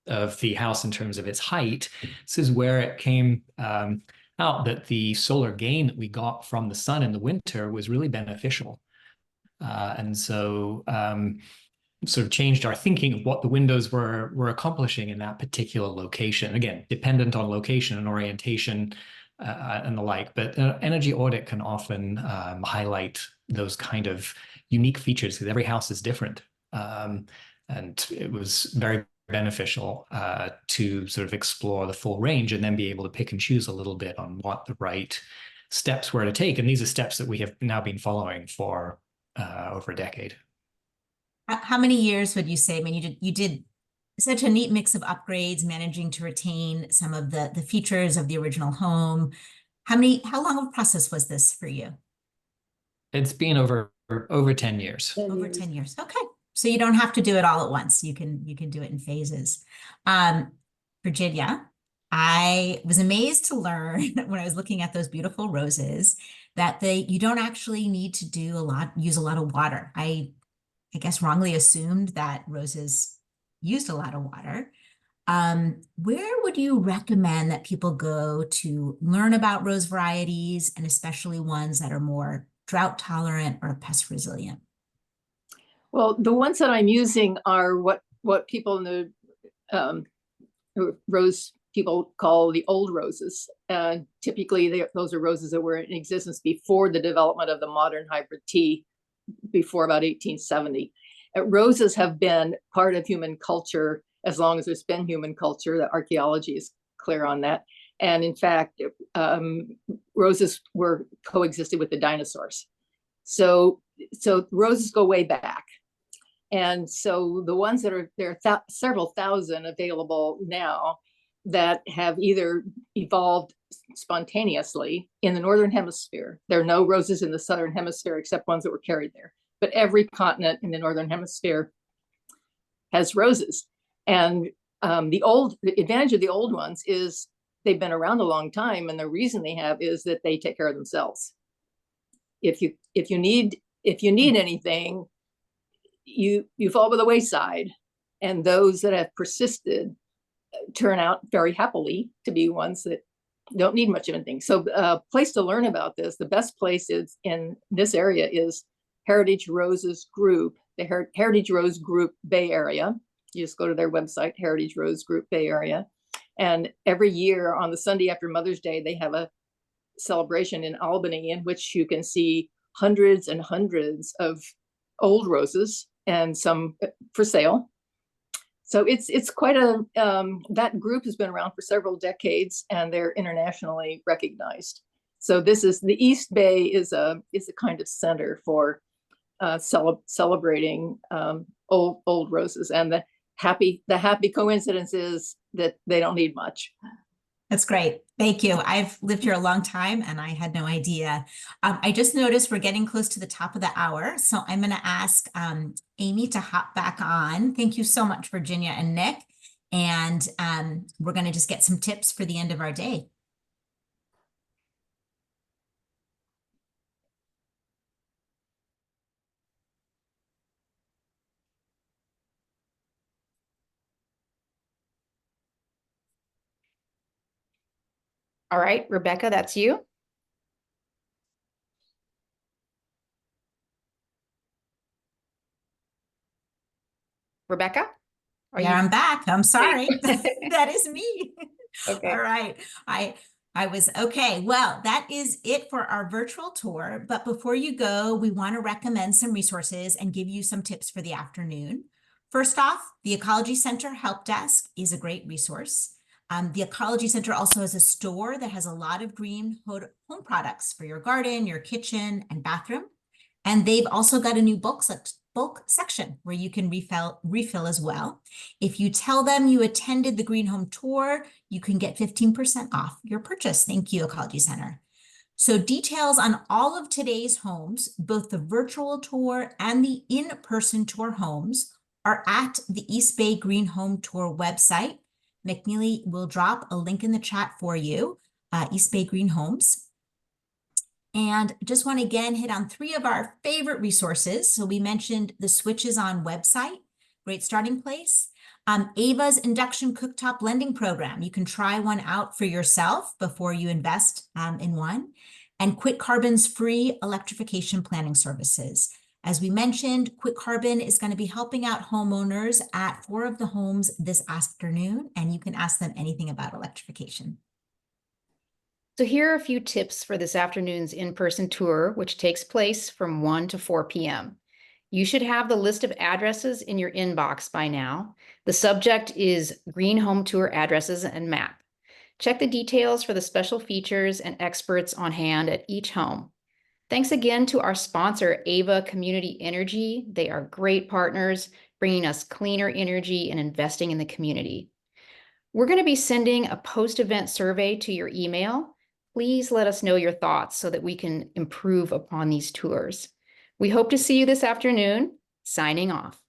J: of the house in terms of its height, this is where it came out that the solar gain that we got from the sun in the winter was really beneficial. And so sort of changed our thinking of what the windows were accomplishing in that particular location. Again, dependent on location and orientation and the like, but energy audit can often highlight those kind of unique features because every house is different. And it was very beneficial to sort of explore the full range and then be able to pick and choose a little bit on what the right steps were to take. And these are steps that we have now been following for over a decade.
B: How many years would you say? I mean, you did such a neat mix of upgrades, managing to retain some of the features of the original home. How long of a process was this for you?
J: It's been over 10 years.
B: Over 10 years. Okay. So you don't have to do it all at once. You can do it in phases. Virginia, I was amazed to learn when I was looking at those beautiful roses that you don't actually need to use a lot of water. I guess wrongly assumed that roses used a lot of water. Where would you recommend that people go to learn about rose varieties, and especially ones that are more drought tolerant or pest resilient?
K: Well, the ones that I'm using are what people in the rose people call the old roses. Typically, those are roses that were in existence before the development of the modern hybrid tea, before about 1870. Roses have been part of human culture as long as there's been human culture. The archaeology is clear on that. And in fact, roses were coexisted with the dinosaurs. So roses go way back. And so the ones that there are several thousand available now that have either evolved spontaneously in the Northern Hemisphere. There are no roses in the Southern Hemisphere except ones that were carried there. But every continent in the Northern Hemisphere has roses. And the advantage of the old ones is they've been around a long time. And the reason they have is that they take care of themselves. If you need anything, you fall by the wayside. And those that have persisted turn out very happily to be ones that don't need much of anything. So a place to learn about this, the best place is in this area is Heritage Roses Group, the Heritage Rose Group Bay Area. You just go to their website, Heritage Rose Group Bay Area. And every year on the Sunday after Mother's Day, they have a celebration in Albany in which you can see hundreds and hundreds of old roses and some for sale. So it's quite a, that group has been around for several decades and they're internationally recognized. So this is, the East Bay is a kind of center for celebrating old roses. And the happy coincidence is that they don't need much.
B: That's great. Thank you. I've lived here a long time and I had no idea. I just noticed we're getting close to the top of the hour. So I'm going to ask Amy to hop back on. Thank you so much, Virginia and Nick. And we're going to just get some tips for the end of our day.
A: All right, Rebecca, that's you. Rebecca?
B: I'm back. I'm sorry. That is me.
A: Okay.
B: All right. I was okay. Well, that is it for our virtual tour. But before you go, we want to recommend some resources and give you some tips for the afternoon. First off, the Ecology Center Help Desk is a great resource. The Ecology Center also has a store that has a lot of green home products for your garden, your kitchen, and bathroom. And they've also got a new bulk section where you can refill as well. If you tell them you attended the Green Home Tour, you can get 15% off your purchase. Thank you, Ecology Center. So details on all of today's homes, both the virtual tour and the in-person tour homes, are at the East Bay Green Home Tour website. McNeely will drop a link in the chat for you, East Bay Green Homes. And just want to again hit on 3 of our favorite resources. So we mentioned the Switches On website, great starting place. Ava's induction cooktop lending program. You can try one out for yourself before you invest in one. And Quit Carbon's free electrification planning services. As we mentioned, Quit Carbon is going to be helping out homeowners at 4 of the homes this afternoon, and you can ask them anything about electrification.
A: So here are a few tips for this afternoon's in-person tour, which takes place from 1 to 4 p.m. You should have the list of addresses in your inbox by now. The subject is Green Home Tour addresses and map. Check the details for the special features and experts on hand at each home. Thanks again to our sponsor, Ava Community Energy. They are great partners, bringing us cleaner energy and investing in the community. We're going to be sending a post-event survey to your email. Please let us know your thoughts so that we can improve upon these tours. We hope to see you this afternoon. Signing off.